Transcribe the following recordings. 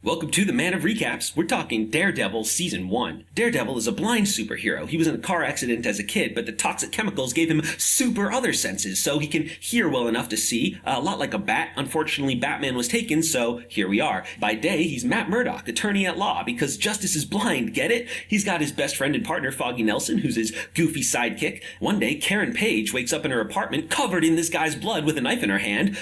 Welcome to the Man of Recaps. We're talking Daredevil Season 1. Daredevil is a blind superhero. He was in a car accident as a kid, but the toxic chemicals gave him super other senses, so he can hear well enough to see, a lot like a bat. Unfortunately, Batman was taken, so here we are. By day, he's Matt Murdock, attorney at law, because justice is blind, get it? He's got his best friend and partner, Foggy Nelson, who's his goofy sidekick. One day, Karen Page wakes up in her apartment covered in this guy's blood with a knife in her hand.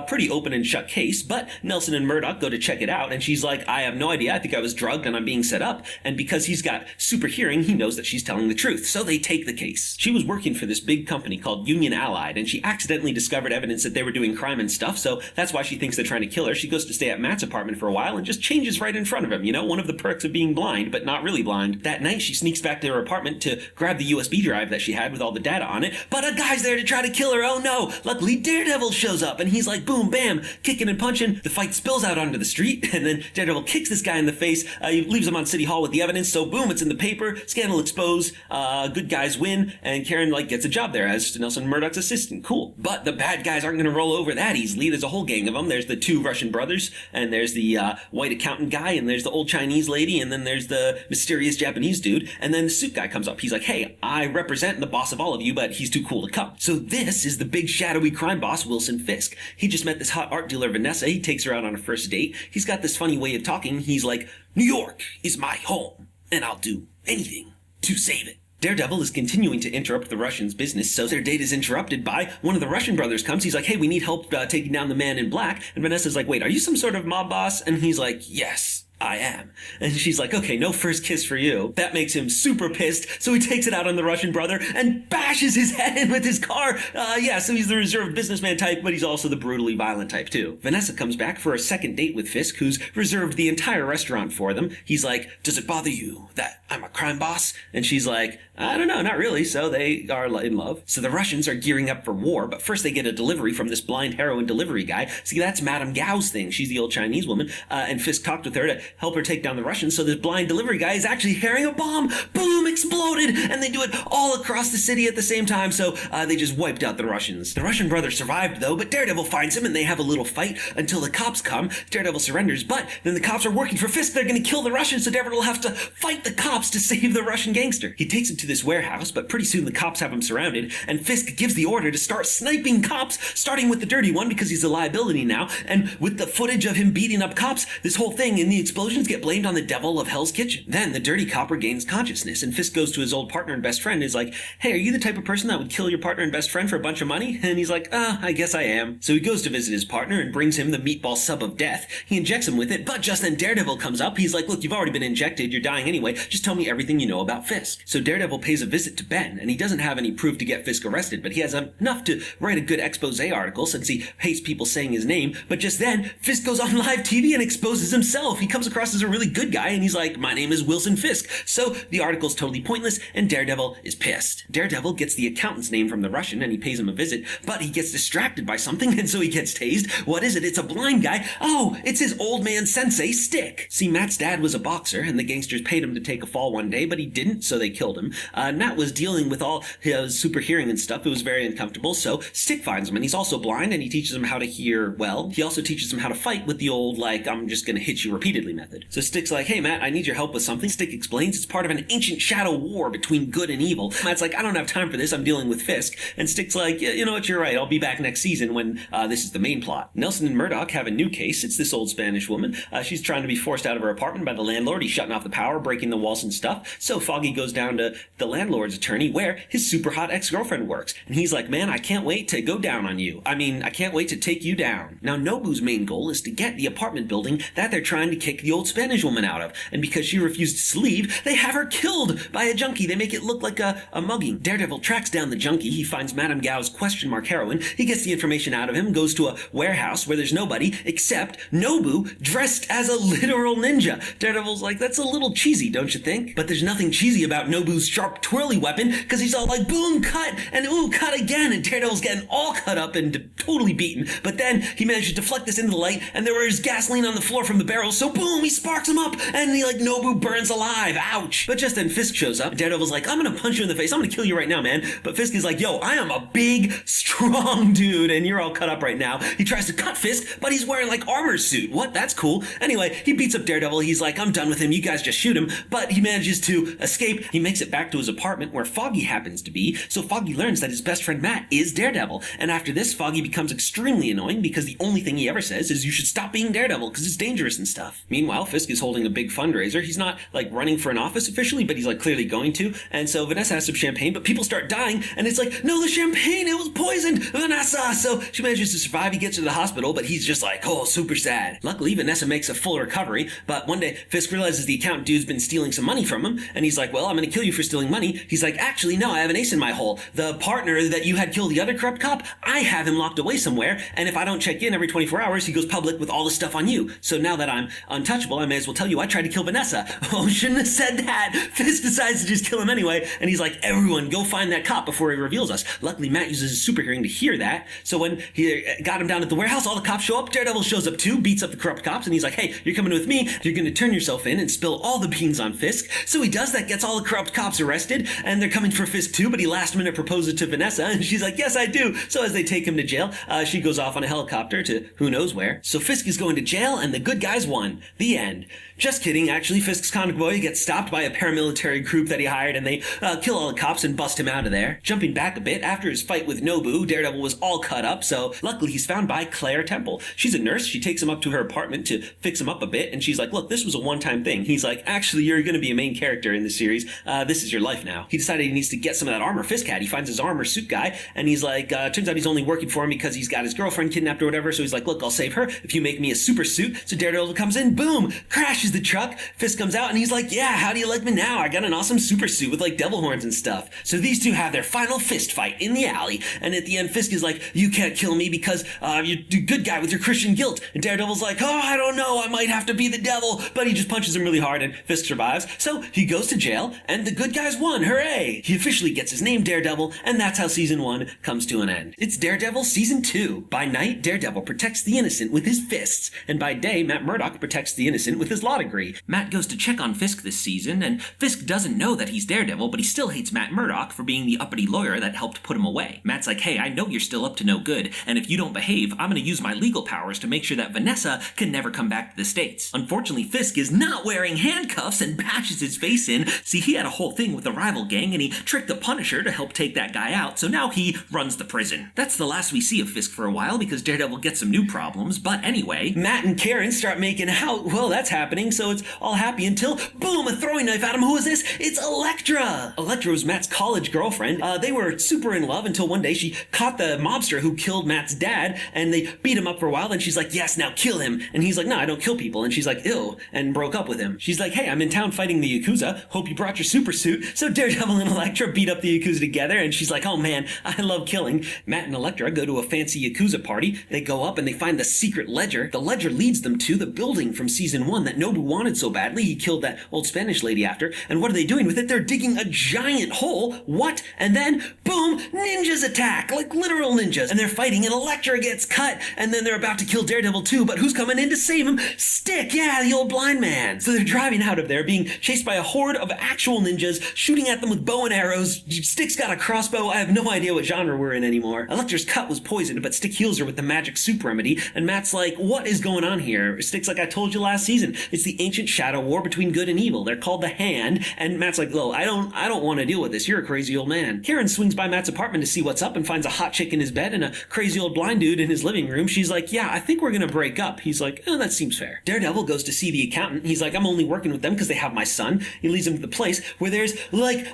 Pretty open and shut case, but Nelson and Murdock go to check it out, and she's like, I have no idea. I think I was drugged and I'm being set up. And because he's got super hearing, he knows that she's telling the truth. So they take the case. She was working for this big company called Union Allied, and she accidentally discovered evidence that they were doing crime and stuff. So that's why she thinks they're trying to kill her. She goes to stay at Matt's apartment for a while and just changes right in front of him. You know, one of the perks of being blind, but not really blind. That night, she sneaks back to her apartment to grab the USB drive that she had with all the data on it. But a guy's there to try to kill her. Oh no! Luckily, Daredevil shows up and he's like, boom, bam, kicking and punching. The fight spills out onto the street, and then Daredevil kicks this guy in the face. He leaves him on City Hall with the evidence, so boom, it's in the paper. Scandal exposed. Good guys win, and Karen gets a job there as Nelson Murdock's assistant. Cool. But the bad guys aren't going to roll over that easily. There's a whole gang of them. There's the two Russian brothers, and there's the white accountant guy, and there's the old Chinese lady, and then there's the mysterious Japanese dude, and then the suit guy comes up. He's like, hey, I represent the boss of all of you, but he's too cool to come. So this is the big shadowy crime boss, Wilson Fisk. He just met this hot art dealer, Vanessa. He takes her out on a first date. He's got this funny way of talking. He's like, New York is my home, and I'll do anything to save it. Daredevil is continuing to interrupt the Russians' business, so their date is interrupted by one of the Russian brothers comes. He's like, hey, we need help taking down the man in black. And Vanessa's like, wait, are you some sort of mob boss? And he's like, yes, I am. And she's like, okay, no first kiss for you. That makes him super pissed, so he takes it out on the Russian brother and bashes his head in with his car. So he's the reserved businessman type, but he's also the brutally violent type too. Vanessa comes back for a second date with Fisk, who's reserved the entire restaurant for them. He's like, does it bother you that I'm a crime boss? And she's like, I don't know, not really. So they are in love. So the Russians are gearing up for war, but first they get a delivery from this blind heroin delivery guy. See, that's Madame Gao's thing. She's the old Chinese woman, and Fisk talked with her to help her take down the Russians. So this blind delivery guy is actually carrying a bomb. Boom, exploded, and they do it all across the city at the same time. So they just wiped out the Russians. The Russian brother survived though, but Daredevil finds him and they have a little fight until the cops come. Daredevil surrenders, but then the cops are working for Fisk. They're going to kill the Russians, so Daredevil will have to fight the cops to save the Russian gangster. He takes him to this warehouse, but pretty soon the cops have him surrounded, and Fisk gives the order to start sniping cops, starting with the dirty one because he's a liability now. And with the footage of him beating up cops, this whole thing in the explosions get blamed on the devil of Hell's Kitchen. Then the dirty cop regains consciousness, and Fisk goes to his old partner and best friend and is like, hey, are you the type of person that would kill your partner and best friend for a bunch of money? And he's like, I guess I am. So he goes to visit his partner and brings him the meatball sub of death. He injects him with it, but just then Daredevil comes up. He's like, look, you've already been injected. You're dying anyway. Just tell me everything you know about Fisk. So Daredevil pays a visit to Ben, and he doesn't have any proof to get Fisk arrested, but he has enough to write a good expose article since he hates people saying his name. But just then, Fisk goes on live TV and exposes himself. He comes across as a really good guy, and he's like, my name is Wilson Fisk. So the article's totally pointless, and Daredevil is pissed. Daredevil gets the accountant's name from the Russian, and he pays him a visit, but he gets distracted by something, and so he gets tased. What is it? It's a blind guy. Oh, it's his old man sensei, Stick. See, Matt's dad was a boxer, and the gangsters paid him to take a fall one day, but he didn't, so they killed him. Matt was dealing with all his super hearing and stuff. It was very uncomfortable, so Stick finds him, and he's also blind, and he teaches him how to hear well. He also teaches him how to fight with the old, I'm just gonna hit you repeatedly method. So Stick's like, hey Matt, I need your help with something. Stick explains it's part of an ancient shadow war between good and evil. Matt's like, I don't have time for this, I'm dealing with Fisk. And Stick's like, yeah, you know what, you're right, I'll be back next season when this is the main plot. Nelson and Murdock have a new case. It's this old Spanish woman. She's trying to be forced out of her apartment by the landlord. He's shutting off the power, breaking the walls and stuff. So Foggy goes down to the landlord's attorney where his super hot ex-girlfriend works. And he's like, man, I can't wait to go down on you. I can't wait to take you down. Now, Nobu's main goal is to get the apartment building that they're trying to kick the old Spanish woman out of. And because she refuses to leave, they have her killed by a junkie. They make it look like a mugging. Daredevil tracks down the junkie. He finds Madame Gao's question mark heroin. He gets the information out of him, goes to a warehouse where there's nobody except Nobu dressed as a literal ninja. Daredevil's like, that's a little cheesy, don't you think? But there's nothing cheesy about Nobu's sharp twirly weapon because he's all like, boom, cut, and ooh, cut again. And Daredevil's getting all cut up and totally beaten. But then he managed to deflect this into the light, and there was gasoline on the floor from the barrel, so boom, boom, he sparks him up, and he, like, Nobu burns alive. Ouch. But just then Fisk shows up. Daredevil's like, I'm gonna punch you in the face. I'm gonna kill you right now, man. But Fisk is like, yo, I am a big, strong dude, and you're all cut up right now. He tries to cut Fisk, but he's wearing, like, armor suit. What? That's cool. Anyway, he beats up Daredevil. He's like, I'm done with him. You guys just shoot him. But he manages to escape. He makes it back to his apartment where Foggy happens to be. So Foggy learns that his best friend Matt is Daredevil. And after this, Foggy becomes extremely annoying because the only thing he ever says is you should stop being Daredevil because it's dangerous and stuff. Meanwhile, Fisk is holding a big fundraiser. He's not, like, running for an office officially, but he's, like, clearly going to. And so Vanessa has some champagne, but people start dying, and it's like, no, the champagne, it was poisoned, Vanessa! So she manages to survive. He gets to the hospital, but he's just like, oh, super sad. Luckily, Vanessa makes a full recovery, but one day, Fisk realizes the accountant dude's been stealing some money from him, and he's like, well, I'm gonna kill you for stealing money. He's like, actually, no, I have an ace in my hole. The partner that you had kill the other corrupt cop, I have him locked away somewhere, and if I don't check in every 24 hours, he goes public with all the stuff on you. So now that I'm untouchable, I may as well tell you I tried to kill Vanessa. Oh, shouldn't have said that. Fisk decides to just kill him anyway, and he's like, everyone, go find that cop before he reveals us. Luckily, Matt uses his super hearing to hear that, so when he got him down at the warehouse, all the cops show up, Daredevil shows up too, beats up the corrupt cops, and he's like, hey, you're coming with me, you're gonna turn yourself in and spill all the beans on Fisk. So he does that, gets all the corrupt cops arrested, and they're coming for Fisk too, but he last minute proposes to Vanessa, and she's like, yes, I do. So as they take him to jail, she goes off on a helicopter to who knows where. So Fisk is going to jail, and the good guys won. The end. Just kidding, actually, Fisk's convoy gets stopped by a paramilitary group that he hired, and they kill all the cops and bust him out of there. Jumping back a bit, after his fight with Nobu, Daredevil was all cut up, so luckily he's found by Claire Temple. She's a nurse. She takes him up to her apartment to fix him up a bit, and she's like, look, this was a one-time thing. He's like, actually, you're going to be a main character in the series. This is your life now. He decided he needs to get some of that armor Fisk had. He finds his armor suit guy, and he's like, turns out he's only working for him because he's got his girlfriend kidnapped or whatever, so he's like, look, I'll save her if you make me a super suit. So Daredevil comes in, boom, crashes the truck. Fisk comes out, and he's like, yeah, how do you like me now? I got an awesome super suit with, like, devil horns and stuff. So these two have their final fist fight in the alley, and at the end, Fisk is like, you can't kill me because you're a good guy with your Christian guilt. And Daredevil's like, oh, I don't know, I might have to be the devil. But he just punches him really hard, and Fisk survives. So he goes to jail, and the good guys won. Hooray! He officially gets his name Daredevil, and that's how Season 1 comes to an end. It's Daredevil Season 2. By night, Daredevil protects the innocent with his fists, and by day, Matt Murdock protects the innocent with his law degree. Matt goes to check on Fisk this season, and Fisk doesn't know that he's Daredevil, but he still hates Matt Murdock for being the uppity lawyer that helped put him away. Matt's like, hey, I know you're still up to no good, and if you don't behave, I'm gonna use my legal powers to make sure that Vanessa can never come back to the States. Unfortunately, Fisk is not wearing handcuffs and bashes his face in. See, he had a whole thing with the rival gang, and he tricked the Punisher to help take that guy out, so now he runs the prison. That's the last we see of Fisk for a while, because Daredevil gets some new problems, but anyway, Matt and Karen start making out. Well, that's happening, so it's all happy until, boom, a throwing knife at him. Who is this? It's Elektra! Elektra was Matt's college girlfriend. They were super in love until one day she caught the mobster who killed Matt's dad, and they beat him up for a while, and she's like, yes, now kill him. And he's like, no, I don't kill people. And she's like, ew, and broke up with him. She's like, hey, I'm in town fighting the Yakuza. Hope you brought your super suit. So Daredevil and Elektra beat up the Yakuza together, and she's like, oh man, I love killing. Matt and Elektra go to a fancy Yakuza party. They go up and they find the secret ledger. The ledger leads them to the building from Season 1 that Nobu wanted so badly he killed that old Spanish lady after. And what are they doing with it? They're digging a giant hole. What? And then, boom, ninjas attack, like literal ninjas. And they're fighting, and Elektra gets cut, and then they're about to kill Daredevil too, but who's coming in to save him? Stick, yeah, the old blind man. So they're driving out of there, being chased by a horde of actual ninjas, shooting at them with bow and arrows. Stick's got a crossbow. I have no idea what genre we're in anymore. Elektra's cut was poisoned, but Stick heals her with the magic soup remedy, and Matt's like, what is going on here? Stick's like, I told you last season, it's the ancient shadow war between good and evil. They're called the Hand, and Matt's like, oh, I don't want to deal with this. You're a crazy old man. Karen swings by Matt's apartment to see what's up and finds a hot chick in his bed and a crazy old blind dude in his living room. She's like, yeah, I think we're gonna break up. He's like, oh, that seems fair. Daredevil goes to see the accountant. He's like, I'm only working with them because they have my son. He leads him to the place where there's like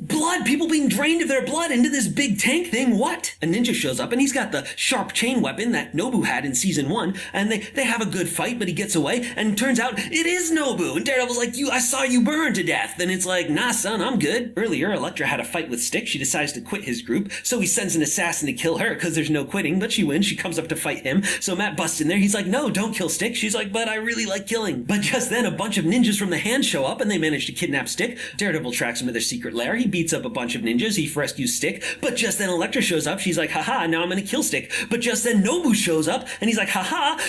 blood, people being drained of their blood into this big tank thing. What? A ninja shows up and he's got the sharp chain weapon that Nobu had in Season 1, and they have a good fight, but he gets away, and turns out it is Nobu. And Daredevil's like, I saw you burn to death. Then it's like, nah, son, I'm good. Earlier, Elektra had a fight with Stick. She decides to quit his group, so he sends an assassin to kill her because there's no quitting, but she wins. She comes up to fight him. So Matt busts in there. He's like, no, don't kill Stick. She's like, but I really like killing. But just then, a bunch of ninjas from the Hand show up, and they manage to kidnap Stick. Daredevil tracks him to their secret lair. He beats up a bunch of ninjas. He rescues Stick. But just then, Elektra shows up. She's like, haha, now I'm gonna kill Stick. But just then, Nobu shows up, and he's like, haha,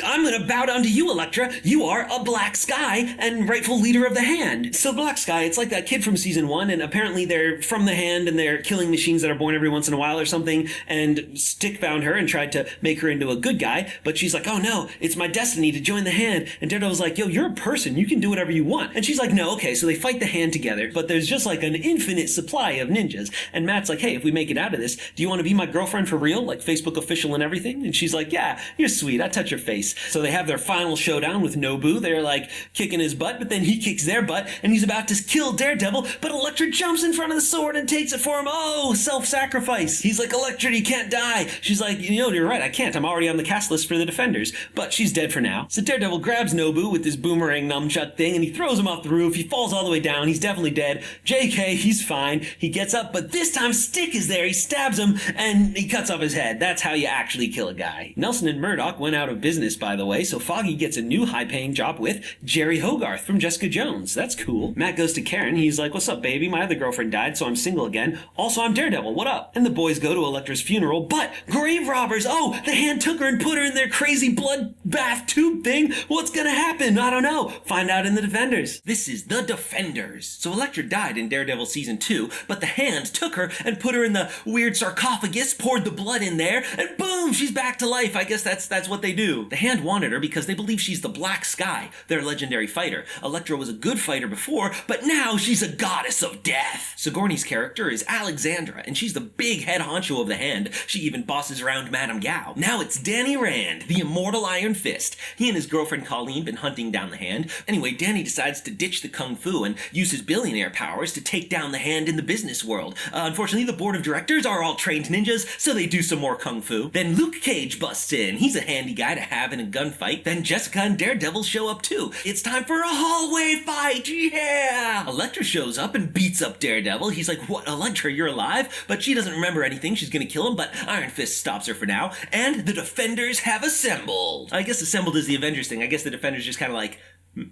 I'm gonna bow down to you, Elektra. you are a Black Sky and rightful leader of the Hand. So Black Sky, it's like that kid from season 1, and apparently they're from the Hand and they're killing machines that are born every once in a while or something, and Stick found her and tried to make her into a good guy, but she's like, oh no, it's my destiny to join the Hand. And Daredevil's like, yo, you're a person, you can do whatever you want. And she's like, no, okay, so they fight the Hand together, but there's just like an infinite supply of ninjas. And Matt's like, hey, if we make it out of this, do you want to be my girlfriend for real? Like Facebook official and everything? And she's like, yeah, you're sweet, I touch your face. So they have their final showdown with Nobu. They're like kicking his butt, but then he kicks their butt and he's about to kill Daredevil, but Elektra jumps in front of the sword and takes it for him. Oh, self-sacrifice. He's like, Elektra, you can't die. She's like, you know, you're right, I can't. I'm already on the cast list for the Defenders. But she's dead for now. So Daredevil grabs Nobu with his boomerang nunchuck thing and he throws him off the roof. He falls all the way down. He's definitely dead. JK, he's fine. He gets up, but this time Stick is there. He stabs him and he cuts off his head. That's how you actually kill a guy. Nelson and Murdoch went out of business, by the way, so Foggy gets a new high-paying job with Jerry Hogarth from Jessica Jones. That's cool. Matt goes to Karen. He's like, what's up, baby? My other girlfriend died, so I'm single again. Also, I'm Daredevil. What up? And the boys go to Elektra's funeral, but grave robbers! Oh, the Hand took her and put her in their crazy bloodbath tube thing. What's gonna happen? I don't know. Find out in the Defenders. This is the Defenders. So Elektra died in Daredevil Season 2, but the Hand took her and put her in the weird sarcophagus, poured the blood in there, and boom, she's back to life. I guess that's what they do. The Hand wanted her because they believe she's the Black Sky, their legendary fighter. Elektra was a good fighter before, but now she's a goddess of death. Sigourney's character is Alexandra, and she's the big head honcho of the Hand. She even bosses around Madame Gao. Now it's Danny Rand, the immortal Iron Fist. He and his girlfriend Colleen been hunting down the Hand. Anyway, Danny decides to ditch the kung fu and use his billionaire powers to take down the Hand in the business world. Unfortunately, the board of directors are all trained ninjas, so they do some more kung fu. Then Luke Cage busts in. He's a handy guy to have in a gunfight. Then Jessica and Daredevil show up too. It's time for a hallway fight, yeah! Elektra shows up and beats up Daredevil. He's like, what, Elektra, you're alive? But she doesn't remember anything. She's gonna kill him, but Iron Fist stops her for now. And the Defenders have assembled. I guess assembled is the Avengers thing. I guess the Defenders just kind of like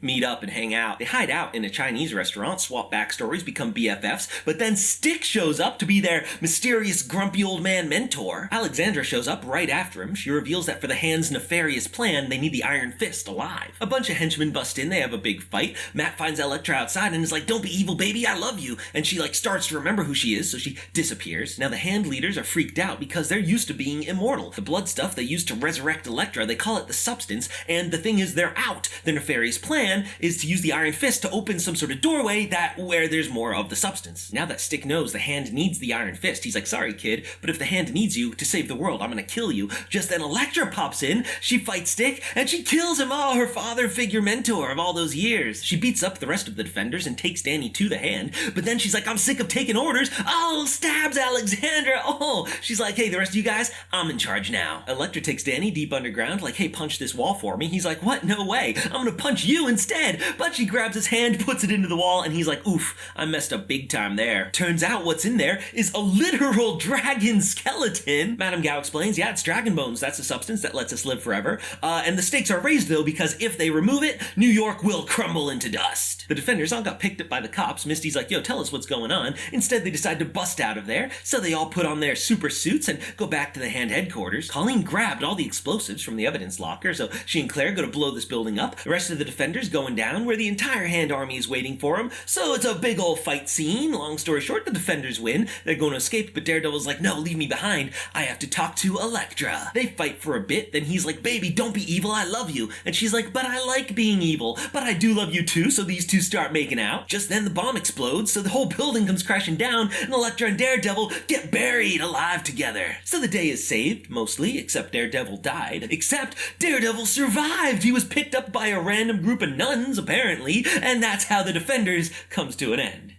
meet up and hang out. They hide out in a Chinese restaurant, swap backstories, become BFFs, but then Stick shows up to be their mysterious grumpy old man mentor. Alexandra shows up right after him. She reveals that for the Hand's nefarious plan, they need the Iron Fist alive. A bunch of henchmen bust in, they have a big fight. Matt finds Elektra outside and is like, don't be evil, baby, I love you. And she like starts to remember who she is, so she disappears. Now the Hand leaders are freaked out because they're used to being immortal. The blood stuff they used to resurrect Elektra, they call it the substance, and the thing is they're out. Their nefarious plan is to use the Iron Fist to open some sort of doorway where there's more of the substance. Now that Stick knows the Hand needs the Iron Fist, he's like, sorry kid, but if the Hand needs you to save the world, I'm gonna kill you. Just then Elektra pops in, she fights Stick, and she kills him. Oh, her father figure mentor of all those years. She beats up the rest of the Defenders and takes Danny to the Hand, but then she's like, I'm sick of taking orders. Oh, stabs Alexandra. Oh, she's like, hey, the rest of you guys, I'm in charge now. Elektra takes Danny deep underground, like, hey, punch this wall for me. He's like, what? No way. I'm gonna punch you instead. But she grabs his hand, puts it into the wall, and he's like, oof, I messed up big time there. Turns out what's in there is a literal dragon skeleton. Madame Gao explains, yeah, it's dragon bones. That's a substance that lets us live forever. And the stakes are raised, though, because if they remove it, New York will crumble into dust. The Defenders all got picked up by the cops. Misty's like, yo, tell us what's going on. Instead, they decide to bust out of there, so they all put on their super suits and go back to the Hand headquarters. Colleen grabbed all the explosives from the evidence locker, so she and Claire go to blow this building up. The rest of the Defenders going down where the entire Hand army is waiting for them, so it's a big old fight scene. Long story short, the Defenders win. They're going to escape, but Daredevil's like, no, leave me behind. I have to talk to Elektra. They fight for a bit, then he's like, baby, don't be evil, I love you. And she's like, but I like being evil, but I do love you too, so these two start making out. Just then the bomb explodes, so the whole building comes crashing down, and Elektra and Daredevil get buried alive together. So the day is saved, mostly, except Daredevil died. Except Daredevil survived! He was picked up by a random group of nuns, apparently, and that's how the Defenders comes to an end.